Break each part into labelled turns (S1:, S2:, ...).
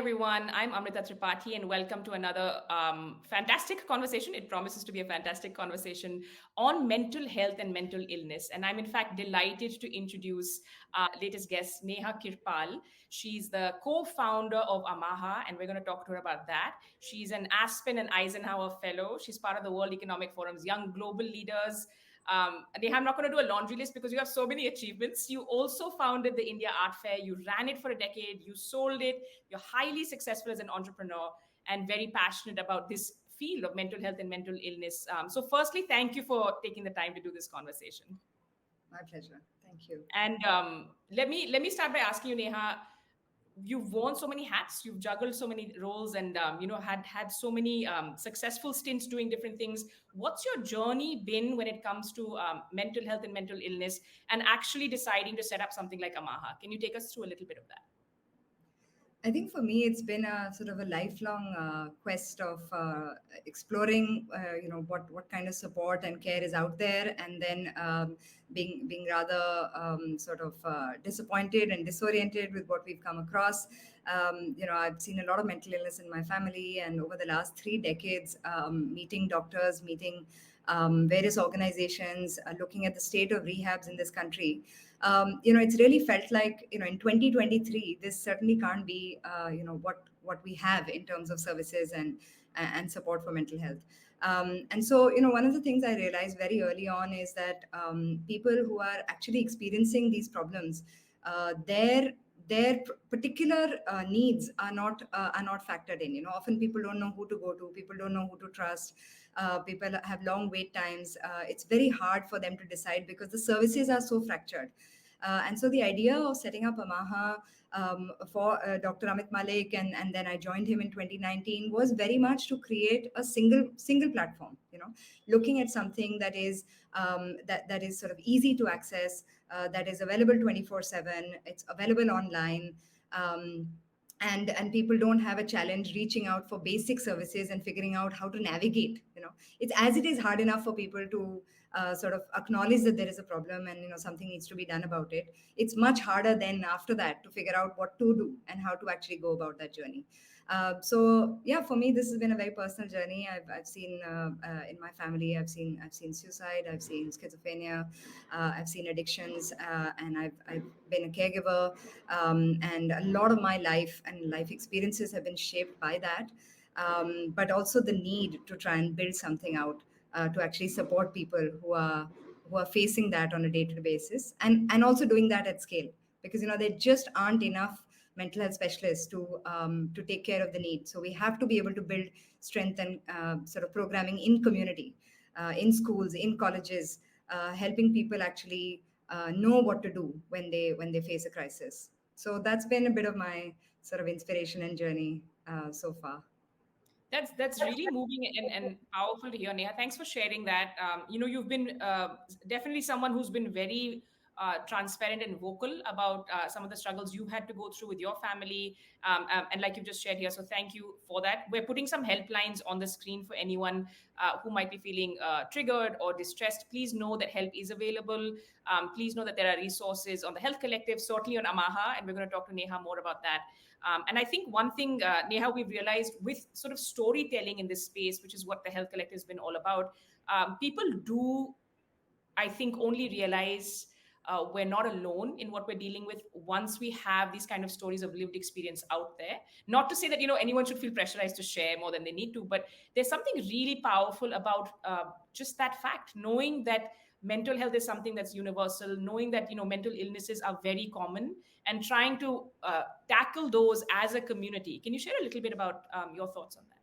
S1: everyone. I'm Amrita Tripathi, and welcome to another fantastic conversation. It promises to be a fantastic conversation on mental health and mental illness. And I'm, in fact, delighted to introduce our latest guest, Neha Kirpal. She's the co founder of Amaha, and we're going to talk to her about that. She's an Aspen and Eisenhower Fellow. She's part of the World Economic Forum's Young Global Leaders. Neha, I'm not going to do a laundry list because you have so many achievements. You also founded the India Art Fair. You ran it for a decade. You sold it. You're highly successful as an entrepreneur and very passionate about this field of mental health and mental illness. So, firstly, thank you for taking the time to do this conversation.
S2: My pleasure. Thank you.
S1: And let me start by asking you, Neha. You've worn so many hats, you've juggled so many roles, and had so many successful stints doing different things. What's your journey been when it comes to mental health and mental illness, and actually deciding to set up something like Amaha? Can you take us through a little bit of that?
S2: I think for me, it's been a sort of a lifelong quest of exploring, what kind of support and care is out there, and then being rather sort of disappointed and disoriented with what we've come across. I've seen a lot of mental illness in my family, and over the last 3 decades, meeting doctors, meeting various organizations, looking at the state of rehabs in this country. It's really felt like, in 2023, this certainly can't be, what we have in terms of services and support for mental health. And so, one of the things I realized very early on is that people who are actually experiencing these problems, their particular needs are not factored in. Often people don't know who to go to, people don't know who to trust. People have long wait times. It's very hard for them to decide because the services are so fractured. And so the idea of setting up Amaha for Dr. Amit Malik, and then I joined him in 2019, was very much to create a single platform. Looking at something that is that is sort of easy to access, that is available 24/7. It's available online. And people don't have a challenge reaching out for basic services and figuring out how to navigate. It's as it is hard enough for people to sort of acknowledge that there is a problem, and something needs to be done about it. It's much harder then after that to figure out what to do and how to actually go about that journey. So yeah, for me, this has been a very personal journey. I've seen in my family, I've seen suicide, I've seen schizophrenia, I've seen addictions, and I've been a caregiver, and a lot of my life and life experiences have been shaped by that. But also the need to try and build something out to actually support people who are facing that on a day-to-day basis, and also doing that at scale, because there just aren't enough mental health specialists to take care of the need. So we have to be able to build strength and sort of programming in community, in schools, in colleges, helping people actually know what to do when they face a crisis. So that's been a bit of my sort of inspiration and journey so far.
S1: That's really moving and powerful to hear, Neha. Thanks for sharing that. You've been definitely someone who's been very transparent and vocal about some of the struggles you had to go through with your family, and like you just shared here. So thank you for that. We're putting some helplines on the screen for anyone who might be feeling triggered or distressed. Please know that help is available. Please know that there are resources on the Health Collective, certainly on Amaha, and we're going to talk to Neha more about that. And I think one thing, Neha, we've realized with sort of storytelling in this space, which is what the Health Collective has been all about, people do, I think, only realize we're not alone in what we're dealing with once we have these kind of stories of lived experience out there. Not to say that anyone should feel pressurized to share more than they need to, but there's something really powerful about just that fact, knowing that mental health is something that's universal, knowing that mental illnesses are very common, and trying to tackle those as a community. Can you share a little bit about your thoughts on that?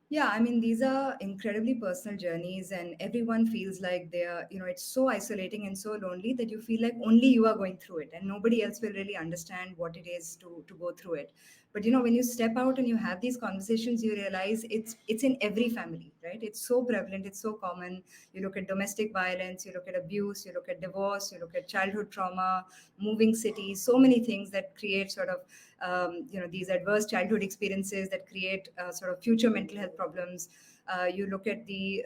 S2: Yeah, I mean, these are incredibly personal journeys, and everyone feels like it's so isolating and so lonely that you feel like only you are going through it, and nobody else will really understand what it is to go through it. But when you step out and you have these conversations, you realize it's in every family, right? It's so prevalent, it's so common. You look at domestic violence, you look at abuse, you look at divorce, you look at childhood trauma, moving cities, so many things that create sort of these adverse childhood experiences that create sort of future mental health problems. You look at the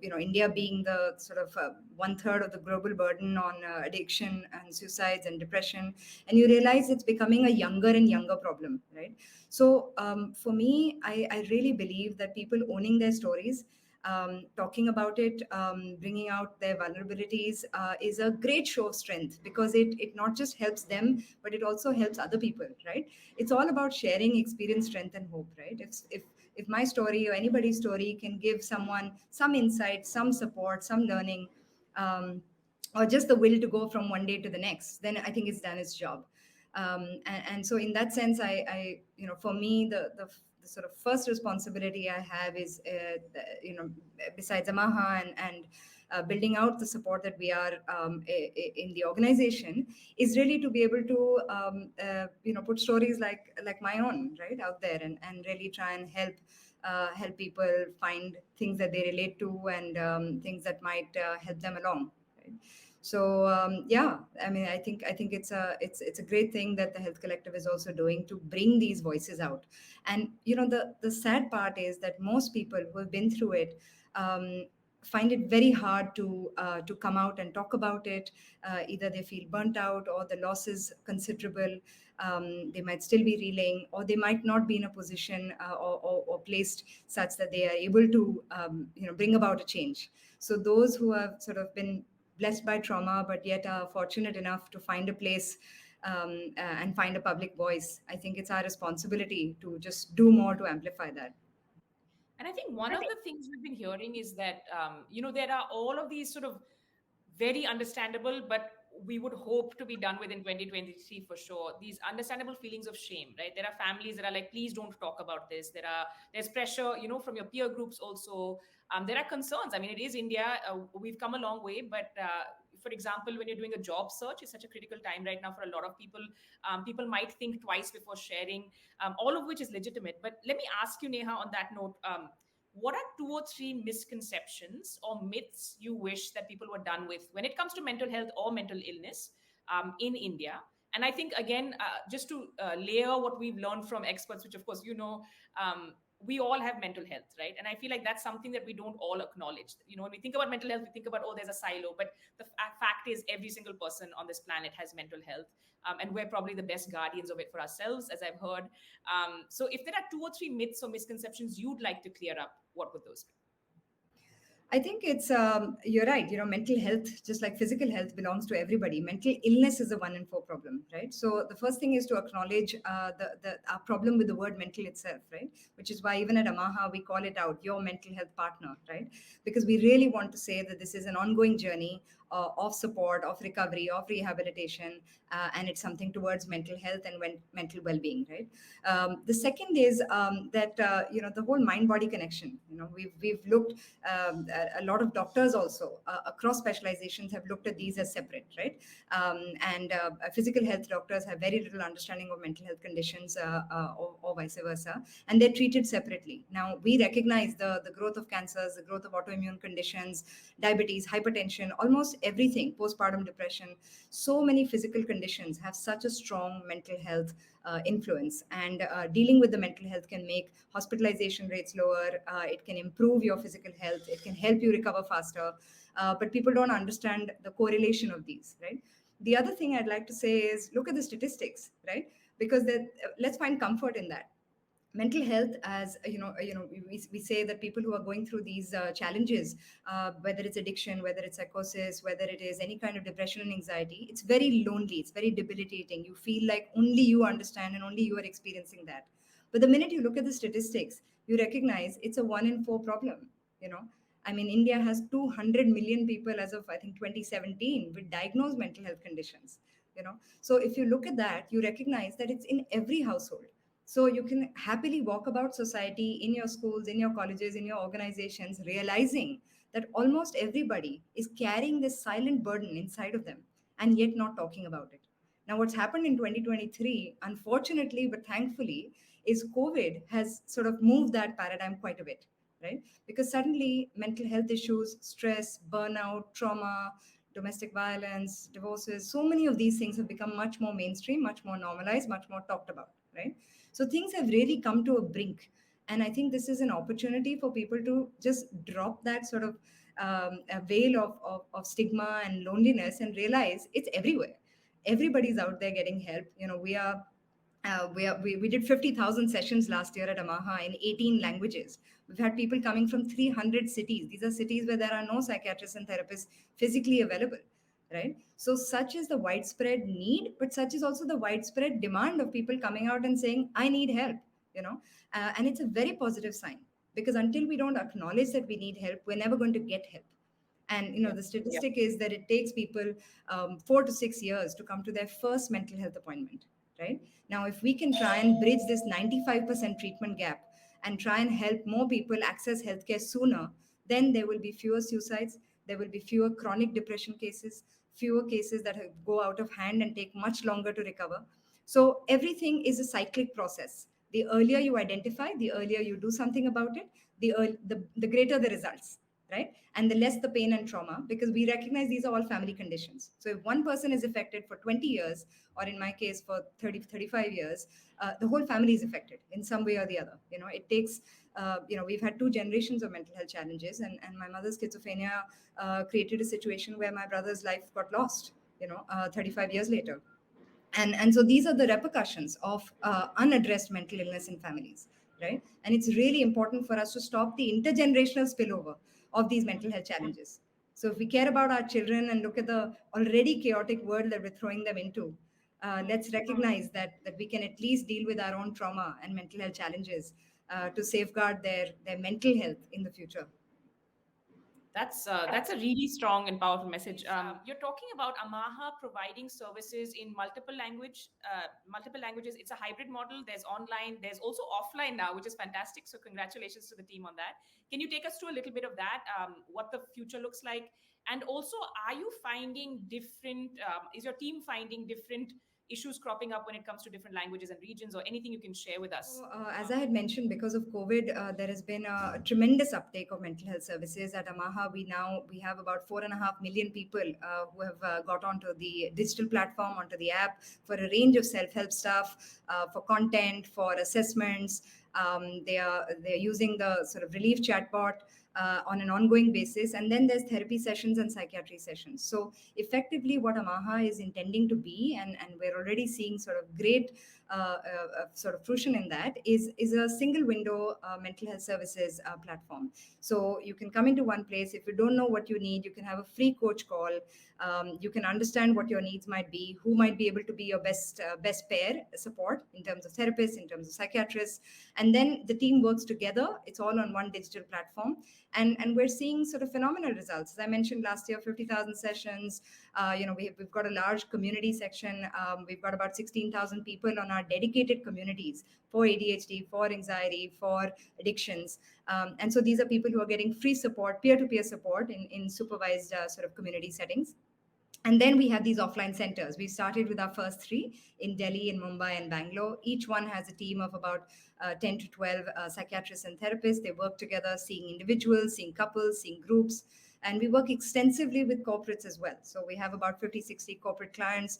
S2: India being the sort of one third of the global burden on addiction and suicides and depression, and you realize it's becoming a younger and younger problem, right? So for me, I really believe that people owning their stories, talking about it, bringing out their vulnerabilities is a great show of strength, because it not just helps them, but it also helps other people, right? It's all about sharing experience, strength, and hope, right? If my story or anybody's story can give someone some insight, some support, some learning, um, or just the will to go from one day to the next, then I think it's done its job. And so in that sense, for me, the sort of first responsibility I have is, besides Amaha and building out the support that we are in the organization, is really to be able to put stories like my own right out there, and really try and help people find things that they relate to, and things that might help them along, right? So yeah, I mean, I think it's a great thing that the Health Collective is also doing to bring these voices out. And the sad part is that most people who have been through it find it very hard to come out and talk about it. Either they feel burnt out, or the loss is considerable. They might still be reeling, or they might not be in a position or placed such that they are able to bring about a change. So those who have sort of been blessed by trauma, but yet are fortunate enough to find a place and find a public voice, I think it's our responsibility to just do more to amplify that.
S1: And I think one of the things we've been hearing is that, there are all of these sort of very understandable, but we would hope to be done within 2023 for sure. These understandable feelings of shame, right? There are families that are like, please don't talk about this. There's pressure, from your peer groups also. There are concerns. I mean, it is India. We've come a long way, but for example, when you're doing a job search, it's such a critical time right now for a lot of people. People might think twice before sharing, all of which is legitimate. But let me ask you, Neha, on that note, what are two or three misconceptions or myths you wish that people were done with when it comes to mental health or mental illness in India? And I think, again, just to layer what we've learned from experts, which of course, we all have mental health, right? And I feel like that's something that we don't all acknowledge. When we think about mental health, we think about, oh, there's a silo. But the fact is, every single person on this planet has mental health. And we're probably the best guardians of it for ourselves, as I've heard. So if there are two or three myths or misconceptions you'd like to clear up, what would those be?
S2: I think you're right. Mental health, just like physical health, belongs to everybody. Mental illness is a one in four problem, right? So the first thing is to acknowledge our problem with the word mental itself, right? Which is why even at Amaha, we call it out, your mental health partner, right? Because we really want to say that this is an ongoing journey of support, of recovery, of rehabilitation, and it's something towards mental health and mental well-being, right? The second is that the whole mind-body connection. We've looked a lot of doctors also across specializations have looked at these as separate, right? And physical health doctors have very little understanding of mental health conditions, or vice versa, and they're treated separately. Now we recognize the growth of cancers, the growth of autoimmune conditions, diabetes, hypertension, almost everything, postpartum depression. So many physical conditions have such a strong mental health influence, and dealing with the mental health can make hospitalization rates lower. It can improve your physical health. It can help you recover faster. But people don't understand the correlation of these, right? The other thing I'd like to say is look at the statistics, right? Because let's find comfort in that. Mental health, as we say that people who are going through these challenges, whether it's addiction, whether it's psychosis, whether it is any kind of depression and anxiety, it's very lonely, it's very debilitating. You feel like only you understand and only you are experiencing that. But the minute you look at the statistics, you recognize it's a one in four problem. you know I mean, India has 200 million people as of, I think, 2017 with diagnosed mental health conditions. So if you look at that, you recognize that it's in every household. So you can happily walk about society, in your schools, in your colleges, in your organizations, realizing that almost everybody is carrying this silent burden inside of them, and yet not talking about it. Now, what's happened in 2023, unfortunately but thankfully, is COVID has sort of moved that paradigm quite a bit, right? Because suddenly mental health issues, stress, burnout, trauma, domestic violence, divorces, so many of these things have become much more mainstream, much more normalized, much more talked about, right? So things have really come to a brink. And I think this is an opportunity for people to just drop that sort of a veil of stigma and loneliness and realize it's everywhere. Everybody's out there getting help. We did 50,000 sessions last year at Amaha in 18 languages. We've had people coming from 300 cities. These are cities where there are no psychiatrists and therapists physically available, right? So, such is the widespread need, but such is also the widespread demand of people coming out and saying, I need help, you know. And it's a very positive sign, because until we don't acknowledge that we need help, we're never going to get help. And
S1: Yeah.
S2: the statistic is that it takes people 4 to 6 years to come to their first mental health appointment, right? Now, if we can try and bridge this 95% treatment gap and try and help more people access healthcare sooner, then there will be fewer suicides, there will be fewer chronic depression cases, fewer cases that go out of hand and take much longer to recover. So everything is a cyclic process. The earlier you identify, the earlier you do something about it, the greater the results, right? And the less the pain and trauma, because we recognize these are all family conditions. So if one person is affected for 20 years, or in my case for 30, 35 years, the whole family is affected in some way or the other. It takes, we've had 2 generations of mental health challenges, and my mother's schizophrenia created a situation where my brother's life got lost, 35 years later. And so these are the repercussions of unaddressed mental illness in families, right? And it's really important for us to stop the intergenerational spillover of these mental health challenges. So if we care about our children and look at the already chaotic world that we're throwing them into, let's recognize that we can at least deal with our own trauma and mental health challenges to safeguard their mental health in the future.
S1: That's a really strong and powerful message. You're talking about Amaha providing services in multiple languages. It's a hybrid model. There's online, there's also offline now, which is fantastic. So congratulations to the team on that. Can you take us through a little bit of that? What the future looks like, and also, are you finding different? Is your team finding different issues cropping up when it comes to different languages and regions, or anything you can share with us?
S2: So, as I had mentioned, because of COVID, there has been a tremendous uptake of mental health services at Amaha. We have about 4.5 million people who have got onto the digital platform, onto the app for a range of self-help stuff, for content, for assessments. They're using the sort of relief chatbot on an ongoing basis, and then there's therapy sessions and psychiatry sessions. So effectively, what Amaha is intending to be, and we're already seeing sort of great sort of fruition in that, is a single window mental health services platform. So you can come into one place. If you don't know what you need, you can have a free coach call. You can understand what your needs might be, who might be able to be your best pair support in terms of therapists, in terms of psychiatrists, and then the team works together. It's all on one digital platform, and we're seeing sort of phenomenal results. As I mentioned, last year 50,000 sessions. We've got a large community section. We've got about 16,000 people on our dedicated communities for ADHD, for anxiety, for addictions. And so these are people who are getting free support, peer-to-peer support in supervised sort of community settings. And then we have these offline centers. We started with our first 3 in Delhi, in Mumbai, and Bangalore. Each one has a team of about 10 to 12 psychiatrists and therapists. They work together, seeing individuals, seeing couples, seeing groups. And we work extensively with corporates as well. So we have about 50, 60 corporate clients,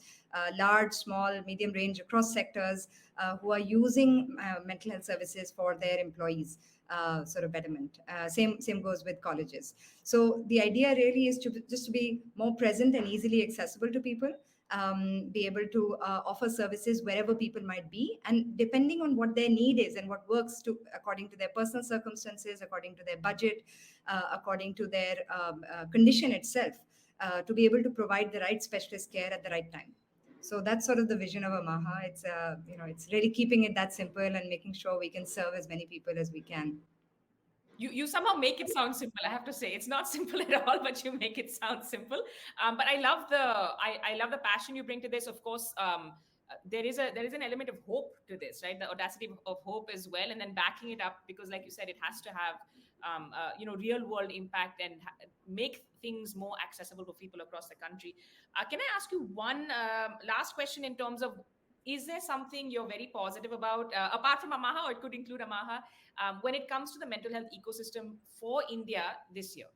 S2: large, small, medium range across sectors, who are using mental health services for their employees. Sort of betterment. Same goes with colleges. So the idea really is to just to be more present and easily accessible to people, be able to offer services wherever people might be, and depending on what their need is and what works to according to their personal circumstances, according to their budget, according to their condition itself, to be able to provide the right specialist care at the right time. So that's sort of the vision of Amaha. It's really keeping it that simple and making sure we can serve as many people as we can.
S1: You somehow make it sound simple. I have to say it's not simple at all, but you make it sound simple. But I love the passion you bring to this. Of course, there is an element of hope to this, right? The audacity of hope as well, and then backing it up, because like you said, it has to have real world impact and make things more accessible for people across the country. Can I ask you one last question in terms of, is there something you're very positive about, apart from Amaha, or it could include Amaha, when it comes to the mental health ecosystem for India this year?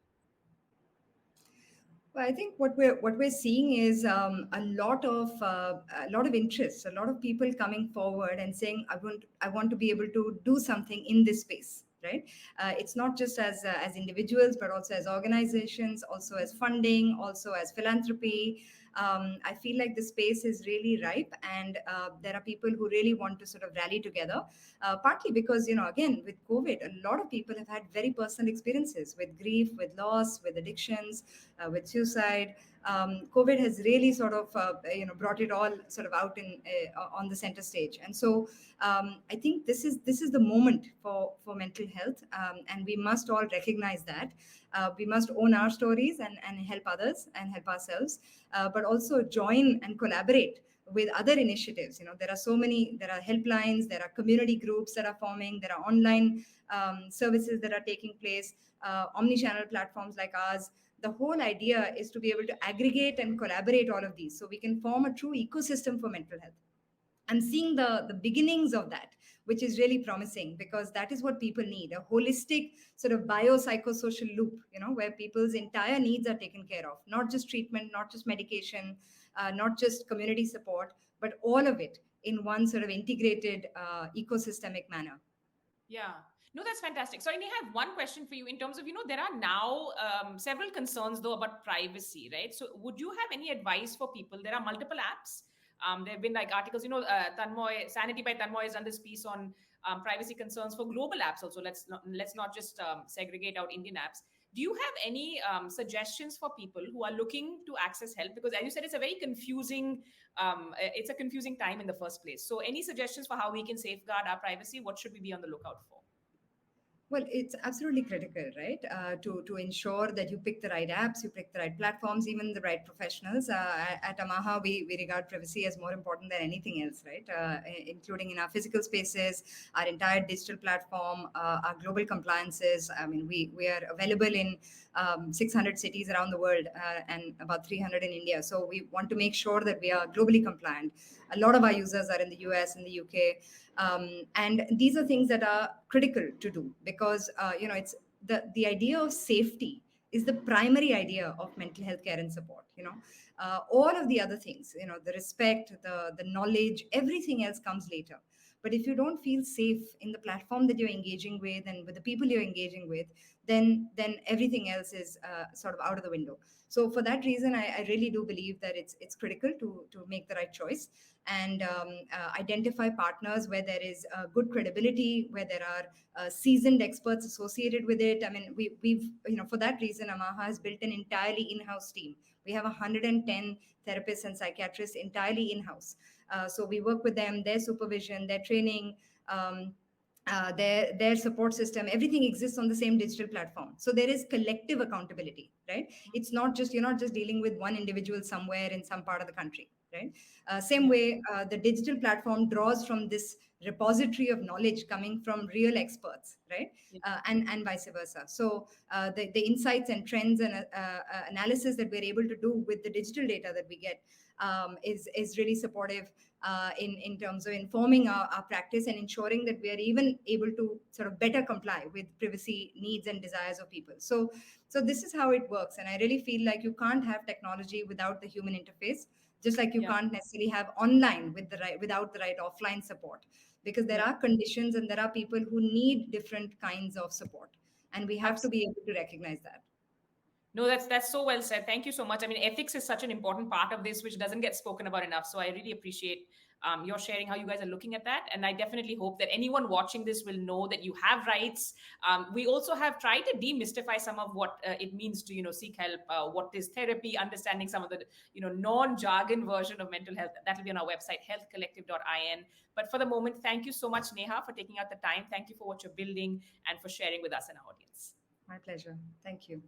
S2: Well, I think what we're seeing is a lot of interest, a lot of people coming forward and saying, I want to be able to do something in this space. Right? It's not just as individuals, but also as organizations, also as funding, also as philanthropy. I feel like the space is really ripe, and there are people who really want to sort of rally together. Partly because again with COVID, a lot of people have had very personal experiences with grief, with loss, with addictions, with suicide. COVID has really sort of brought it all sort of out in on the center stage, and so I think this is the moment for mental health, and we must all recognize that. We must own our stories and help others and help ourselves, but also join and collaborate with other initiatives. There are so many. There are helplines. There are community groups that are forming. There are online services that are taking place. Omni-channel platforms like ours. The whole idea is to be able to aggregate and collaborate all of these so we can form a true ecosystem for mental health. I'm seeing the beginnings of that, which is really promising, because that is what people need: a holistic sort of biopsychosocial loop, where people's entire needs are taken care of, not just treatment, not just medication, not just community support, but all of it in one sort of integrated ecosystemic manner.
S1: Yeah. No, that's fantastic. So I may have one question for you in terms of, there are now several concerns though about privacy, right? So would you have any advice for people? There are multiple apps. There have been like articles, Tanmoy, Sanity by Tanmoy has done this piece on privacy concerns for global apps also. Let's not just segregate out Indian apps. Do you have any suggestions for people who are looking to access help? Because as you said, it's a confusing time in the first place. So any suggestions for how we can safeguard our privacy? What should we be on the lookout for?
S2: Well, it's absolutely critical, right? To ensure that you pick the right apps, you pick the right platforms, even the right professionals. At Amaha, we regard privacy as more important than anything else, right? Including in our physical spaces, our entire digital platform, our global compliances. I mean, we are available in 600 cities around the world, and about 300 in India. So we want to make sure that we are globally compliant. A lot of our users are in the US and the UK, and these are things that are critical to do, because it's the idea of safety is the primary idea of mental health care and support. All of the other things, the respect, the knowledge, everything else comes later. But if you don't feel safe in the platform that you're engaging with and with the people you're engaging with, then everything else is sort of out of the window. So for that reason, I really do believe that it's critical to make the right choice, and identify partners where there is good credibility, where there are seasoned experts associated with it. I mean, we've for that reason, Amaha has built an entirely in-house team. We have 110 therapists and psychiatrists entirely in-house. So we work with them, their supervision, their training. Their support system, everything exists on the same digital platform, so there is collective accountability, right? It's not just, you're not just dealing with one individual somewhere in some part of the country, right? Same
S1: Yeah.
S2: way, the digital platform draws from this repository of knowledge coming from real experts, right?
S1: Yeah.
S2: And vice versa. So the insights and trends and analysis that we're able to do with the digital data that we get is really supportive in terms of informing our practice and ensuring that we are even able to sort of better comply with privacy needs and desires of people. So this is how it works, and I really feel like you can't have technology without the human interface, just like you
S1: Yeah.
S2: can't necessarily have online without the right offline support, because there
S1: Yeah.
S2: are conditions and there are people who need different kinds of support, and we have to be
S1: Absolutely.
S2: able to recognize that.
S1: No, that's so well said. Thank you so much. I mean, ethics is such an important part of this, which doesn't get spoken about enough. So I really appreciate your sharing how you guys are looking at that. And I definitely hope that anyone watching this will know that you have rights. We also have tried to demystify some of what it means to, seek help. What is therapy? Understanding some of the, non-jargon version of mental health. That will be on our website, healthcollective.in. But for the moment, thank you so much, Neha, for taking out the time. Thank you for what you're building and for sharing with us and our audience.
S2: My pleasure. Thank you.